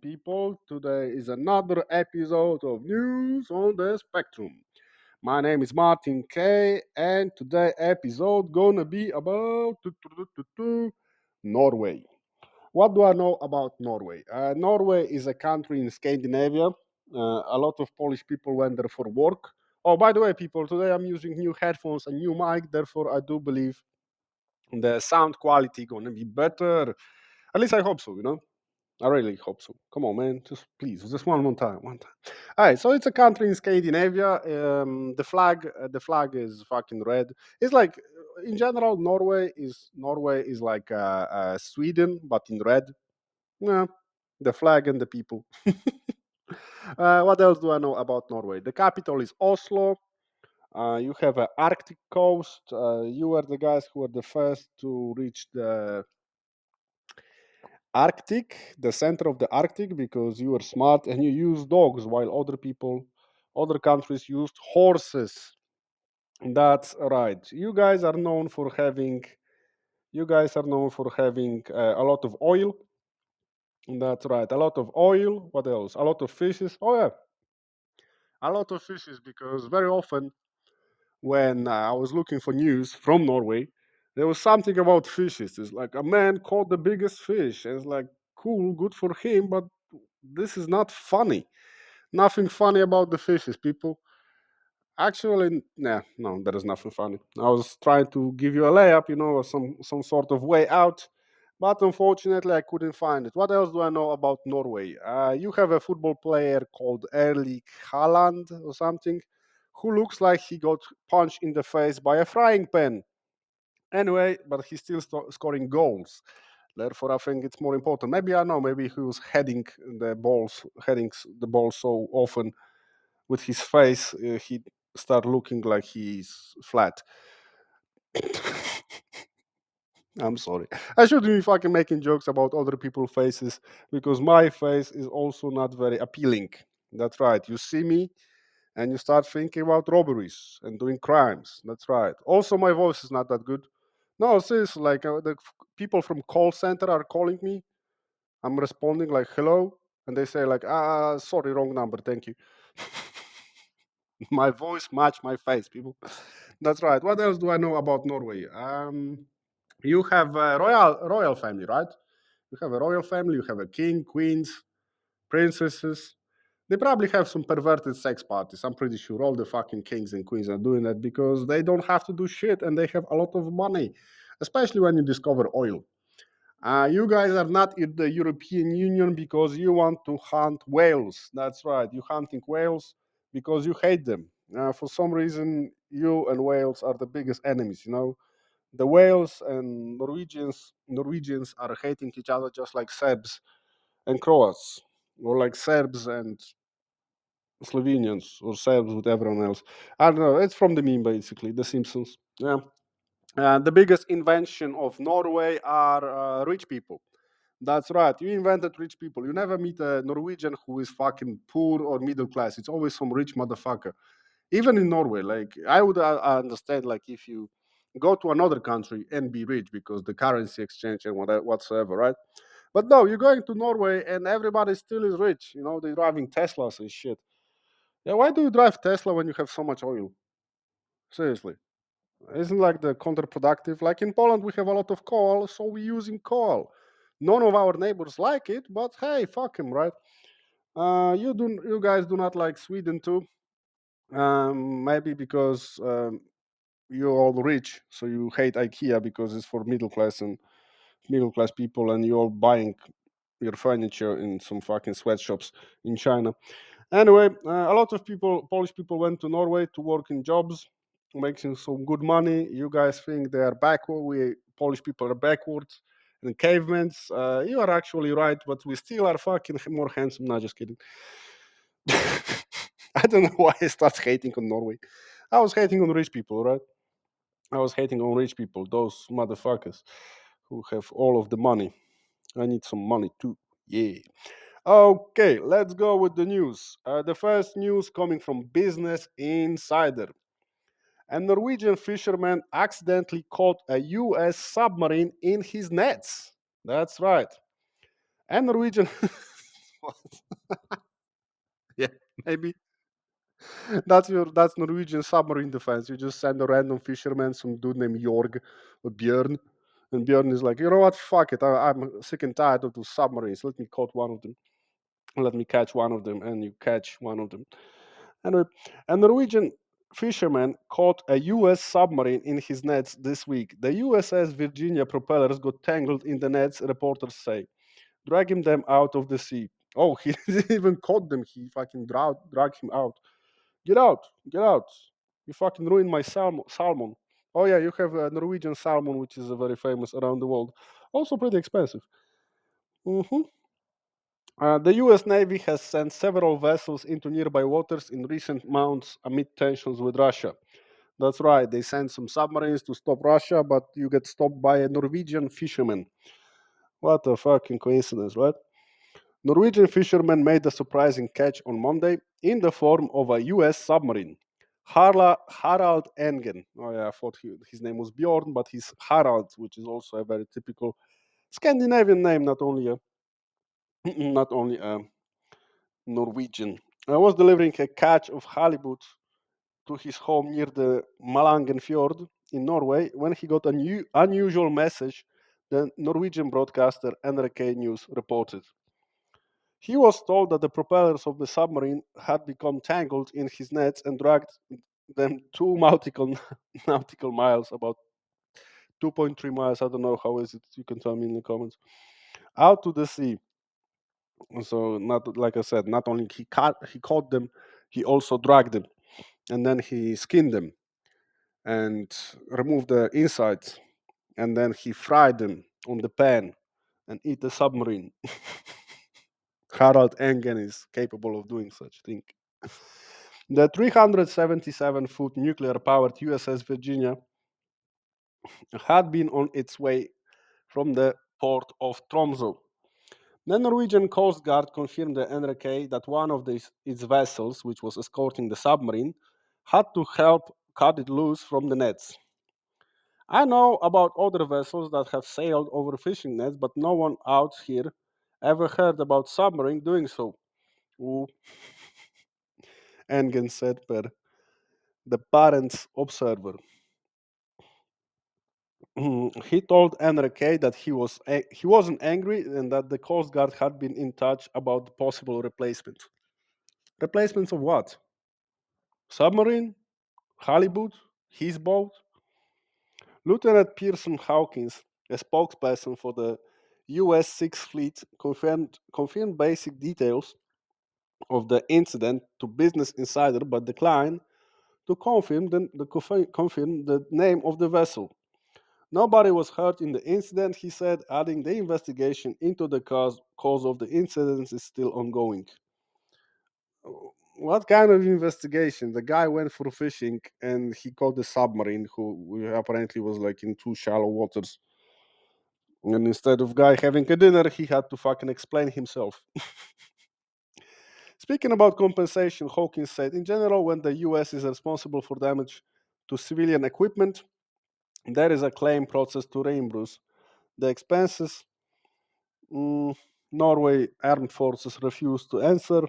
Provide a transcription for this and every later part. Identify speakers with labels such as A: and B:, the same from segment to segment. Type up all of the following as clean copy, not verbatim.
A: people. Today is another episode of News on the Spectrum. My name is Martin K, and today episode gonna be about Norway. What do I know about Norway? Norway is a country in Scandinavia. A lot of Polish people went there for work. Oh, by the way, people, today I'm using new headphones and new mic. Therefore, I do believe the sound quality gonna be better. At least I hope so. I really hope so. Come on, man, just please, just one more time, one time. All right, so it's a country in Scandinavia. The flag is fucking red. It's like, in general, Norway is like Sweden, but in red. Yeah, the flag and the people. What else do I know about Norway? The capital is Oslo. You have an Arctic coast. You were the guys who were the first to reach the Arctic, the center of the Arctic, because you were smart and you used dogs while other countries used horses. That's right. You guys are known for having a lot of oil. That's right. A lot of oil. What else? A lot of fishes. Oh yeah, a lot of fishes because very often when I was looking for news from Norway, there was something about fishes. It's like a man caught the biggest fish. It's like cool, good for him, but this is not funny. Nothing funny about the fishes, people. Actually, nah, no, there is nothing funny. I was trying to give you a layup, or some sort of way out, but unfortunately, I couldn't find it. What else do I know about Norway? You have a football player called Erling Haaland or something, who looks like he got punched in the face by a frying pan. Anyway, but he's still scoring goals. Therefore, I think it's more important. Maybe I know. Maybe he was heading the ball so often with his face, he start looking like he's flat. I'm sorry. I shouldn't be fucking making jokes about other people's faces because my face is also not very appealing. That's right. You see me and you start thinking about robberies and doing crimes. That's right. Also, my voice is not that good. No, seriously, like people from call center are calling me. I'm responding like hello, and they say like sorry, wrong number, thank you. My voice match my face, people. That's right. What else do I know about Norway? You have a royal family, right? You have a royal family. You have a king, queens, princesses. They probably have some perverted sex parties. I'm pretty sure all the fucking kings and queens are doing that because they don't have to do shit and they have a lot of money, especially when you discover oil. You guys are not in the European Union because you want to hunt whales. That's right. You're hunting whales because you hate them. For some reason, you and whales are the biggest enemies. The whales and Norwegians are hating each other just like Serbs and Croats, or like Serbs and Slovenians, or Serbs with everyone else. I don't know. It's from the meme, basically, The Simpsons. Yeah. The biggest invention of Norway are rich people. That's right. You invented rich people. You never meet a Norwegian who is fucking poor or middle class. It's always some rich motherfucker. Even in Norway, like I would understand, like if you go to another country and be rich because the currency exchange and whatsoever, right? But no, you're going to Norway and everybody still is rich. They're driving Teslas and shit. Yeah, why do you drive Tesla when you have so much oil? Seriously. Isn't like the counterproductive? Like in Poland, we have a lot of coal, so we're using coal. None of our neighbors like it, but hey, fuck them, right? You guys do not like Sweden too. Maybe because you're all rich, so you hate IKEA because it's for middle class people, and you're all buying your furniture in some fucking sweatshops in China. Anyway, a lot of Polish people went to Norway to work in jobs, making some good money. You guys think they are backward? We Polish people are backwards and cavemen. You are actually right, but we still are fucking more handsome. Not just kidding. I don't know why I start hating on Norway. I was hating on rich people, right? I was hating on rich people, those motherfuckers who have all of the money. I need some money too. Yeah. Okay, let's go with the news. The first news coming from Business Insider. A Norwegian fisherman accidentally caught a US submarine in his nets. That's right. A Norwegian Yeah, maybe that's Norwegian submarine defense. You just send a random fisherman, some dude named Jorg or Björn, and Björn is like, you know what, fuck it, I'm sick and tired of those submarines. Let me catch one of them. Let me catch one of them, and you catch one of them. Anyway, a Norwegian fisherman caught a U.S. submarine in his nets this week. The USS Virginia propellers got tangled in the nets, reporters say, dragging them out of the sea. Oh, he didn't even caught them. He fucking dragged him out. Get out, get out. You fucking ruined my salmon. Oh, yeah, you have a Norwegian salmon, which is very famous around the world. Also pretty expensive. hmm the U.S. Navy has sent several vessels into nearby waters in recent months amid tensions with Russia. That's right, they sent some submarines to stop Russia, but you get stopped by a Norwegian fisherman. What a fucking coincidence, right? Norwegian fishermen made a surprising catch on Monday in the form of a U.S. submarine. Harald Engen. Oh yeah, I thought his name was Bjorn, but he's Harald, which is also a very typical Scandinavian name, not only a not only a Norwegian. I was delivering a catch of halibut to his home near the Malangen Fjord in Norway when he got a unusual message, the Norwegian broadcaster NRK News reported. He was told that the propellers of the submarine had become tangled in his nets and dragged them 2 nautical miles, about 2.3 miles. I don't know how is it. You can tell me in the comments. Out to the sea. So not like I said, not only he caught them, he also dragged them, and then he skinned them and removed the insides, and then he fried them on the pan and eat the submarine. Harald Engen is capable of doing such thing. The 377-foot nuclear-powered USS Virginia had been on its way from the port of Tromsø. The Norwegian Coast Guard confirmed to NRK that one of its vessels, which was escorting the submarine, had to help cut it loose from the nets. I know about other vessels that have sailed over fishing nets, but no one out here ever heard about submarine doing so. Ooh, Engen said per the Parents Observer. He told NRK that he wasn't angry and that the Coast Guard had been in touch about the possible replacement. Replacements of what? Submarine? Halibut? His boat? Lieutenant Pearson Hawkins, a spokesperson for the U.S. Sixth Fleet, confirmed basic details of the incident to Business Insider, but declined to confirm the name of the vessel. Nobody was hurt in the incident, he said, adding the investigation into the cause of the incident is still ongoing. What kind of investigation? The guy went for fishing and he caught the submarine, who apparently was like in too shallow waters. And instead of guy having a dinner, he had to fucking explain himself. Speaking about compensation, Hawkins said, in general, when the US is responsible for damage to civilian equipment, there is a claim process to reimburse the expenses. Mm, Norway armed forces refused to answer.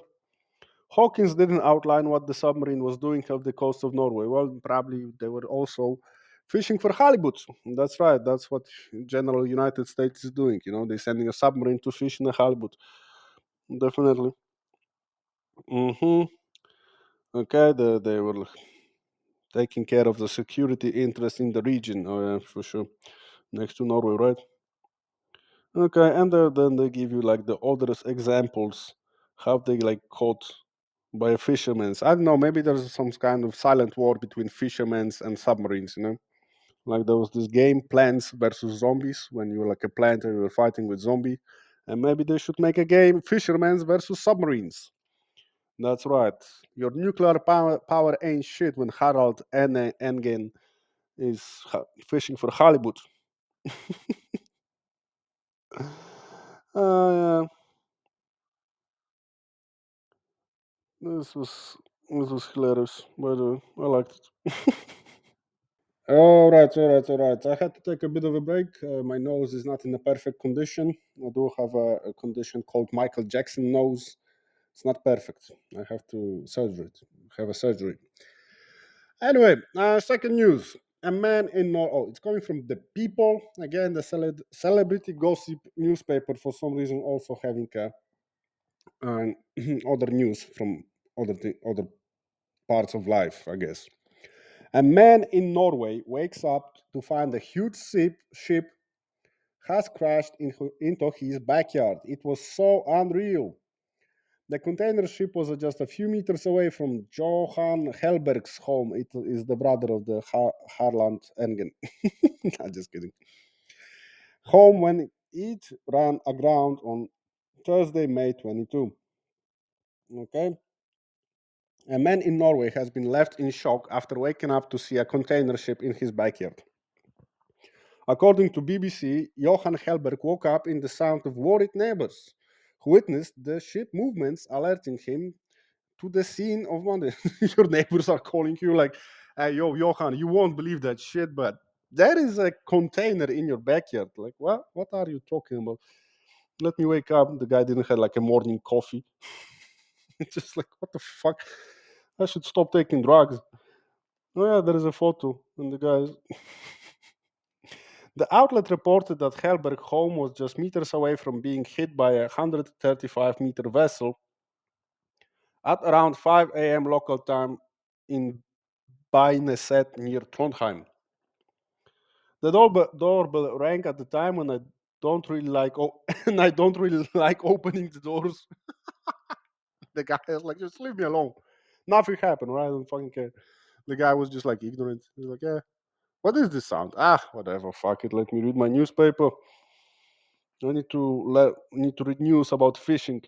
A: Hawkins didn't outline what the submarine was doing off the coast of Norway. Well, probably they were also fishing for halibut. That's right. That's what general United States is doing. You know, they're sending a submarine to fish in the halibut. Definitely. hmm Okay, they were taking care of the security interest in the region. Oh yeah, for sure. Next to Norway, right? Okay, and then they give you like the others examples how they like caught by fishermen. I don't know. Maybe there's some kind of silent war between fishermen and submarines. You know, like there was this game Plants versus Zombies when you were like a plant and you were fighting with zombie, and maybe they should make a game Fishermen versus Submarines. That's right. Your nuclear power ain't shit when Harald Engen is fishing for halibut. Yeah, this was this was hilarious. By the way, I liked it. All right. I had to take a bit of a break. My nose is not in a perfect condition. I do have a condition called Michael Jackson nose. It's not perfect. I have to surgery it. Have a surgery. Anyway, second news. A man in it's coming from the People again. The celebrity gossip newspaper for some reason also having uh, other news from other parts of life. I guess a man in Norway wakes up to find a huge ship has crashed into his backyard. It was so unreal. The container ship was just a few meters away from Johan Helberg's home. It is the brother of the Harland Engen. I'm just kidding. Home when it ran aground on Thursday, May 22. Okay. A man in Norway has been left in shock after waking up to see a container ship in his backyard. According to BBC, Johan Helberg woke up in the sound of worried neighbors who witnessed the ship movements, alerting him to the scene of wonder. Your neighbors are calling you like, hey, yo, Johan, you won't believe that shit, but there is a container in your backyard. Like, what? What are you talking about? Let me wake up. The guy didn't have like a morning coffee. It's just like, what the fuck? I should stop taking drugs. Oh yeah, there is a photo, and the guy. The outlet reported that Helberg home was just meters away from being hit by a 135-meter vessel at around 5 a.m. local time in Beineset near Trondheim. The doorbell rang at the time when I don't really like and I don't really like opening the doors. The guy is like, just leave me alone. Nothing happened, right? I don't fucking care. The guy was just like ignorant. He's like, yeah, what is this sound? Ah, whatever, fuck it. Let me read my newspaper. I need to read news about fishing.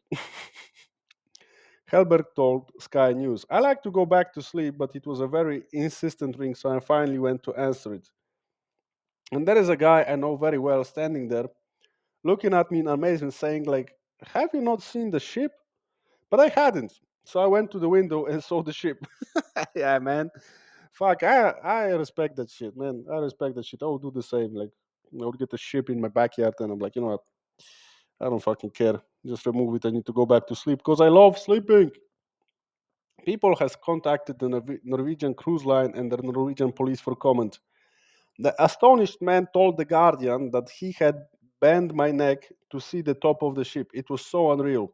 A: Helberg told Sky News, I like to go back to sleep, but it was a very insistent ring, so I finally went to answer it. And there is a guy I know very well standing there, looking at me in amazement, saying, like, have you not seen the ship? But I hadn't. So I went to the window and saw the ship. Yeah, man. Fuck, I respect that shit, man. I respect that shit. I would do the same. Like, I would get a ship in my backyard and I'm like, you know what? I don't fucking care. Just remove it. I need to go back to sleep because I love sleeping. People has contacted the Norwegian cruise line and the Norwegian police for comment. The astonished man told the Guardian that he had bent my neck to see the top of the ship. It was so unreal.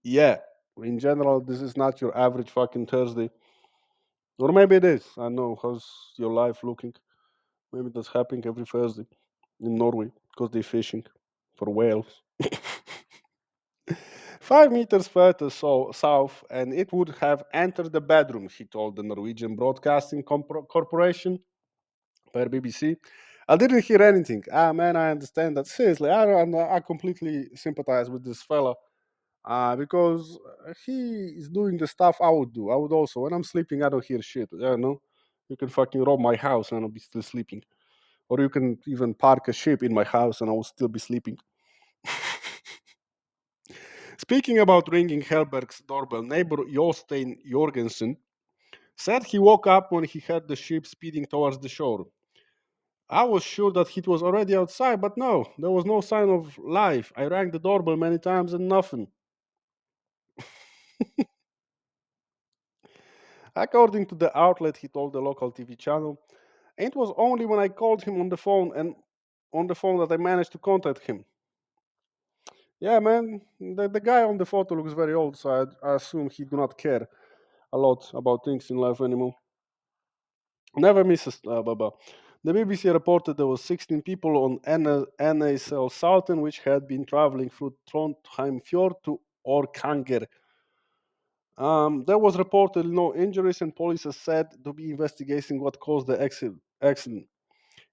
A: Yeah, in general, this is not your average fucking Thursday. Or maybe it is. I don't know. How's your life looking? Maybe that's happening every Thursday in Norway because they're fishing for whales. 5 meters further south, and it would have entered the bedroom, he told the Norwegian Broadcasting Corporation per BBC. I didn't hear anything. Ah, man, I understand that. Seriously, I completely sympathize with this fella because he is doing the stuff I would do. I would also, when I'm sleeping, I don't hear shit. You know, you can fucking rob my house and I'll be still sleeping. Or you can even park a ship in my house and I will still be sleeping. Speaking about ringing Helberg's doorbell, neighbor Jostein Jorgensen said he woke up when he heard the ship speeding towards the shore. I was sure that he was already outside, but no, there was no sign of life. I rang the doorbell many times and nothing. According to the outlet, he told the local TV channel, it was only when I called him on the phone that I managed to contact him. Yeah, man, the guy on the photo looks very old, so I assume he do not care a lot about things in life anymore. Never misses. Blah, blah. The BBC reported there was 16 people on NSL Southern which had been traveling through Trondheim Fjord to Orkanger. There was reportedly no injuries, and police are said to be investigating what caused the accident.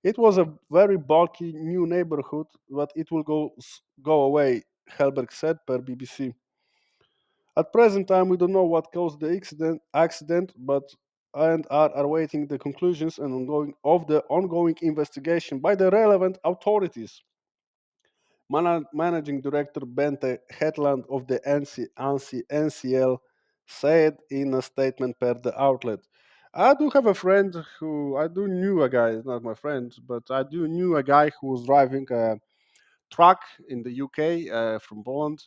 A: It was a very bulky new neighborhood, but it will go away, Helberg said per BBC. At present time, we don't know what caused the accident, but and are awaiting the conclusions and of the ongoing investigation by the relevant authorities. Managing Director Bente Hetland of the NCL said in a statement per the outlet. I do have a friend who I do knew a guy, not my friend, but I do knew a guy who was driving a truck in the UK from Poland,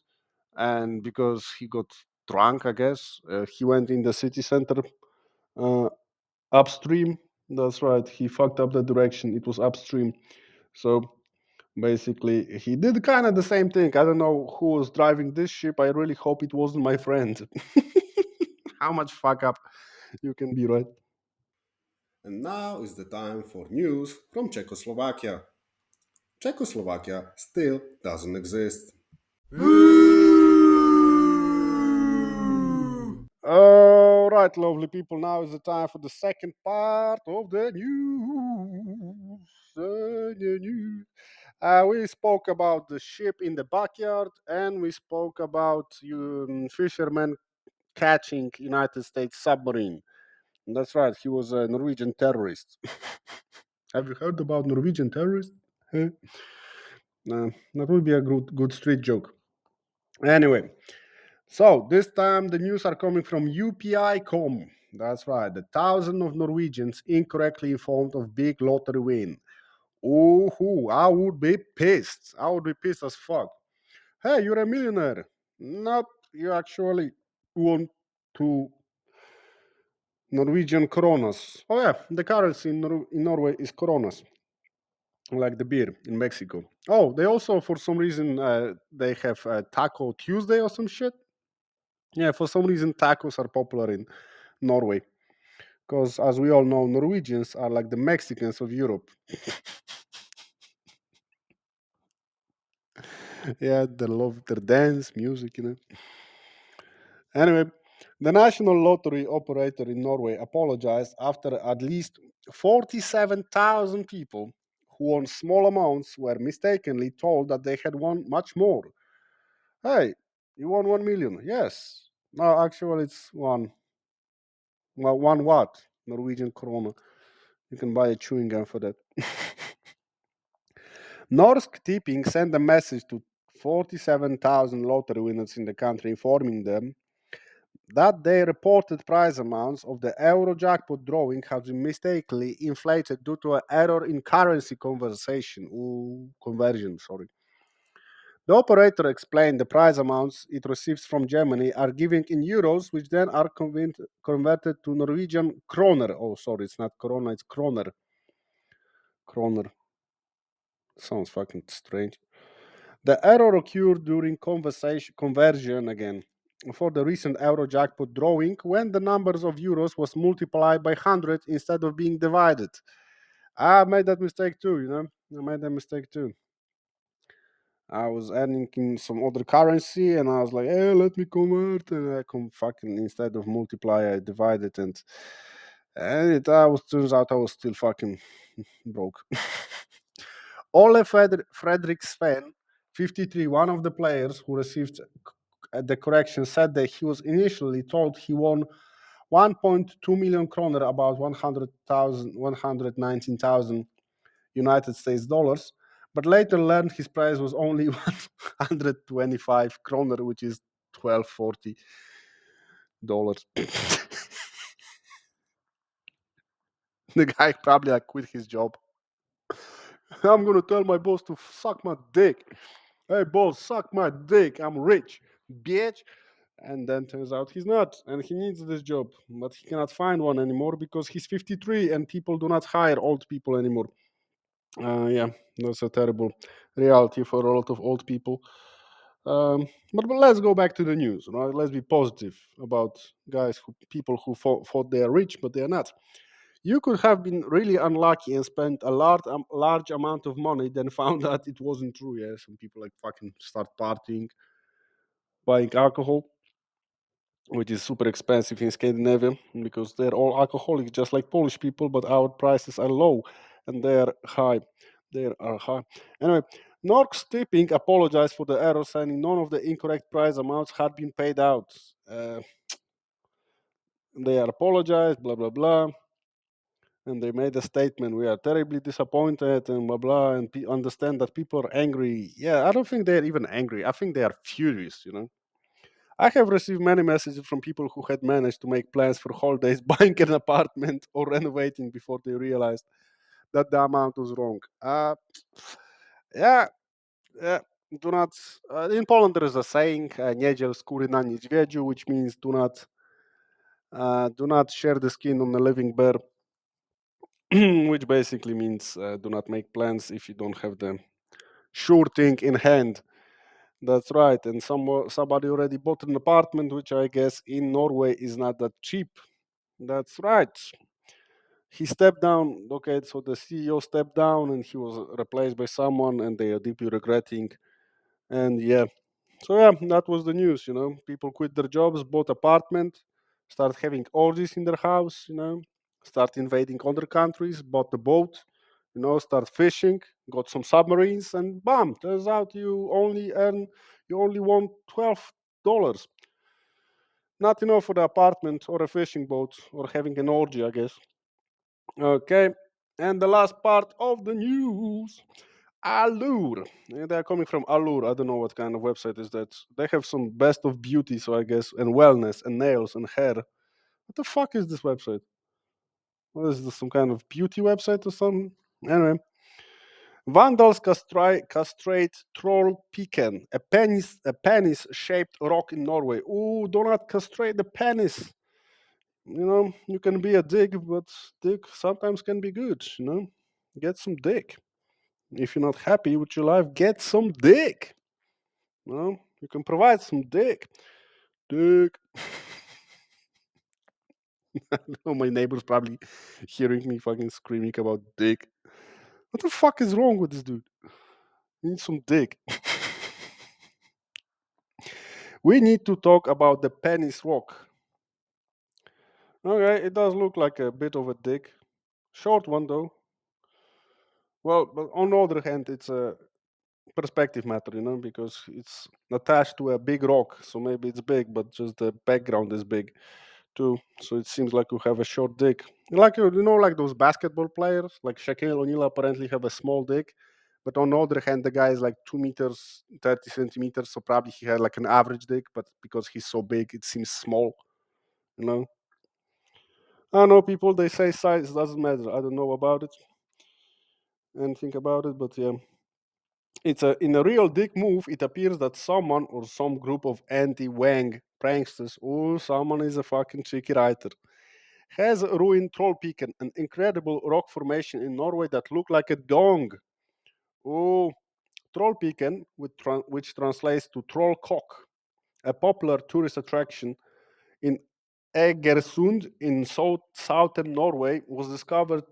A: and because he got drunk, I guess he went in the city center uh, upstream. That's right. He fucked up the direction. It was upstream. So basically, he did kind of the same thing. I don't know who was driving this ship. I really hope it wasn't my friend. How much fuck up you can be, right?
B: And now is the time for news from Czechoslovakia. Czechoslovakia still doesn't exist.
A: All right, lovely people. Now is the time for the second part of the news. The news. We spoke about the ship in the backyard, and we spoke about fishermen catching United States submarine. That's right. He was a Norwegian terrorist. Have you heard about Norwegian terrorists? Huh? That would be a good street joke. Anyway, so this time the news are coming from UPI.com. That's right. The thousand of Norwegians incorrectly informed of big lottery win. Ooh, I would be pissed. I would be pissed as fuck. Hey, you're a millionaire. Not you actually won two Norwegian coronas. Oh yeah, the currency in Norway is coronas, like the beer in Mexico. Oh, they also for some reason they have Taco Tuesday or some shit. Yeah, for some reason tacos are popular in Norway because, as we all know, Norwegians are like the Mexicans of Europe. Yeah, they love their dance, music, you know. Anyway, the national lottery operator in Norway apologized after at least 47,000 people who won small amounts were mistakenly told that they had won much more. Hey, you won 1 million. Yes. No, actually, it's one. Well, one what? Norwegian krona. You can buy a chewing gum for that. Norsk Tipping sent a message to 47,000 lottery winners in the country informing them that their reported prize amounts of the Euro jackpot drawing have been mistakenly inflated due to an error in currency conversion. Sorry. The operator explained the prize amounts it receives from Germany are given in euros, which then are converted to Norwegian kroner. Oh, sorry, it's not krona, it's kroner. Kroner. Sounds fucking strange. The error occurred during conversion again for the recent Euro jackpot drawing when the numbers of euros was multiplied by 100 instead of being divided. I made that mistake too, you know. I made that mistake too. I was adding in some other currency and I was like, hey, let me convert. And I come fucking, instead of multiply, I divided. And it turns out I was still fucking broke. Ole Fredrik Sven, 53, one of the players who received the correction, said that he was initially told he won 1.2 million kroner, about 119,000 United States dollars, but later learned his prize was only 125 kroner, which is 1240 dollars. The guy probably like quit his job. I'm gonna tell my boss to suck my dick. Hey boss, suck my dick. I'm rich, bitch. And then turns out he's not, and he needs this job, but he cannot find one anymore because he's 53 and people do not hire old people anymore. Yeah, that's a terrible reality for a lot of old people. But let's go back to the news. Right? Let's be positive about people who thought they are rich, but they are not. You could have been really unlucky and spent a large amount of money, then found out it wasn't true. Yeah, some people like fucking start partying, buying alcohol, which is super expensive in Scandinavia because they're all alcoholics, just like Polish people, but our prices are low and they're high. They are high. Anyway, Nork's Tipping apologized for the error, saying none of the incorrect prize amounts had been paid out. They are apologized, blah, blah, blah. And they made a statement, we are terribly disappointed and blah, blah, and understand that people are angry. Yeah, I don't think they're even angry. I think they are furious, you know. I have received many messages from people who had managed to make plans for holidays, buying an apartment or renovating before they realized that the amount was wrong. Yeah, yeah. Do not. In Poland, there is a saying, "Nie dziel skóry na niedźwiedziu," which means do not share the skin on a living bear, which basically means do not make plans if you don't have the sure thing in hand. That's right. And somebody already bought an apartment, which I guess in Norway is not that cheap. That's right. He stepped down. Okay, so the CEO stepped down and he was replaced by someone, and they are deeply regretting. And yeah, so yeah, that was the news. People quit their jobs, bought apartment, start having orgies in their house. Start invading other countries, bought the boat. Start fishing, got some submarines, and bam! Turns out you only want $12. Not enough for the apartment or a fishing boat or having an orgy, I guess. Okay, and the last part of the news. Allure. They're coming from Allure. I don't know what kind of website is that. They have some best of beauty, so I guess, and wellness, and nails, and hair. What the fuck is this website? What is this, some kind of beauty website or something? Anyway, vandals castrate troll pecan, a penis-shaped rock in Norway. Ooh, do not castrate the penis. You can be a dick, but dick sometimes can be good. Get some dick. If you're not happy with your life, get some dick. You can provide some dick. Dick. Oh, my neighbor's probably hearing me fucking screaming about dick. What the fuck is wrong with this dude? We need some dick. We need to talk about the penis rock. Okay, it does look like a bit of a dick. Short one though. Well, but on the other hand, it's a perspective matter, because it's attached to a big rock. So maybe it's big, but just the background is big too. So it seems like you have a short dick. Like like those basketball players, like Shaquille O'Neal apparently have a small dick. But on the other hand, the guy is like 2 meters, 30 centimeters. So probably he had like an average dick, but because he's so big, it seems small, you know. I know people, they say size doesn't matter. I don't know about it, anything about it, but yeah. In a real dick move, it appears that someone or some group of anti-Wang pranksters, or someone is a fucking cheeky writer, has ruined Trollpiken, an incredible rock formation in Norway that looked like a dong. Oh, Trollpiken, which translates to troll cock, a popular tourist attraction in Egersund in southern Norway, was discovered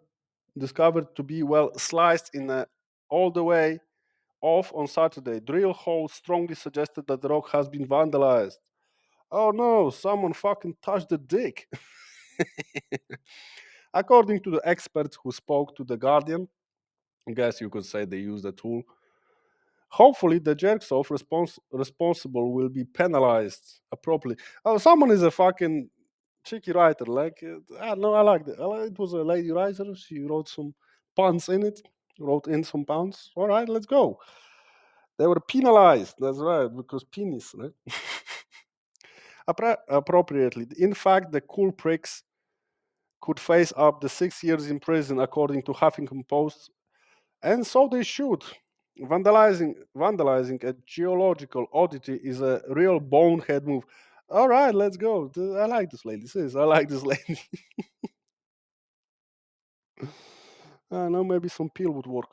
A: to be well sliced in all the way off on Saturday. Drill holes strongly suggested that the rock has been vandalized. Oh no, someone fucking touched the dick. According to the experts who spoke to The Guardian, I guess you could say they used a tool. Hopefully, the jerks off responsible will be penalized appropriately. Oh, someone is a fucking cheeky writer. Like, I don't know, I liked it. It was a lady writer. She wrote some puns in it, wrote in some puns. All right, let's go. They were penalized. That's right, because penis, right? Appropriately. In fact, the cool pricks could face up to 6 years in prison, according to Huffington Post, and so they should. Vandalizing a geological oddity is a real bonehead move. All right, let's go. I like this lady. Sis, I like this lady. I know maybe some pill would work.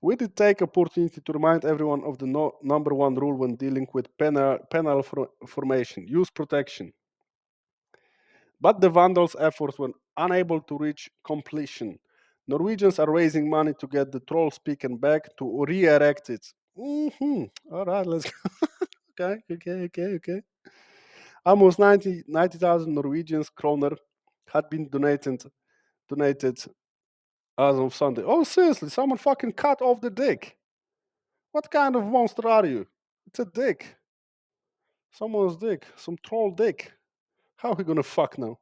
A: We did take opportunity to remind everyone of the number one rule when dealing with penal formation: use protection. But the Vandals' efforts were unable to reach completion. Norwegians are raising money to get the troll speaking back to re-erect it. All right, let's go. Okay. Almost 90,000 Norwegians kroner had been donated as of Sunday. Oh, seriously, someone fucking cut off the dick. What kind of monster are you? It's a dick. Someone's dick. Some troll dick. How are we gonna fuck now?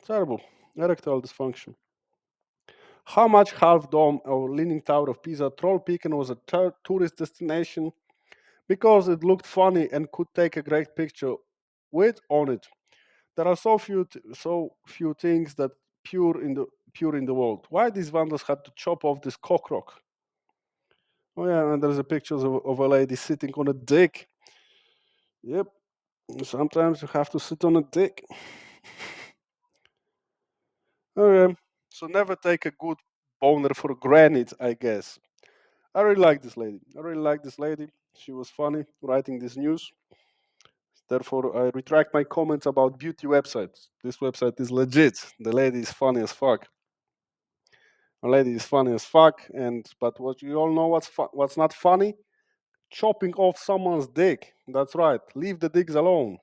A: Terrible. Erectile dysfunction. How much Half Dome or Leaning Tower of Pisa? Trollpiken was a tourist destination because it looked funny and could take a great picture with on it. There are so few things that pure in the world. Why these vandals had to chop off this cockroach? Oh yeah, and there's a picture of a lady sitting on a dick. Yep, sometimes you have to sit on a dick. Okay, so never take a good boner for granted, I guess. I really like this lady. I really like this lady. She was funny writing this news. Therefore, I retract my comments about beauty websites. This website is legit. The lady is funny as fuck. The lady is funny as fuck. And but what you all know what's not funny? Chopping off someone's dick. That's right. Leave the dicks alone.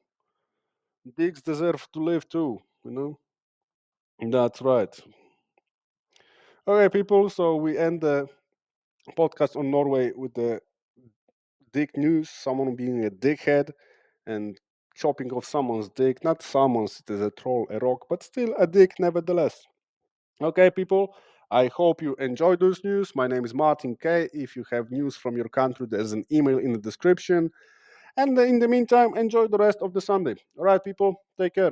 A: Dicks deserve to live too. You know. That's right. Okay, people. So we end the podcast on Norway with the dick news. Someone being a dickhead and chopping off someone's dick. Not someone's. It is a troll, a rock, but still a dick nevertheless. Okay, people. I hope you enjoyed this news. My name is Martin K. If you have news from your country, there's an email in the description. And in the meantime, enjoy the rest of the Sunday. All right, people. Take care.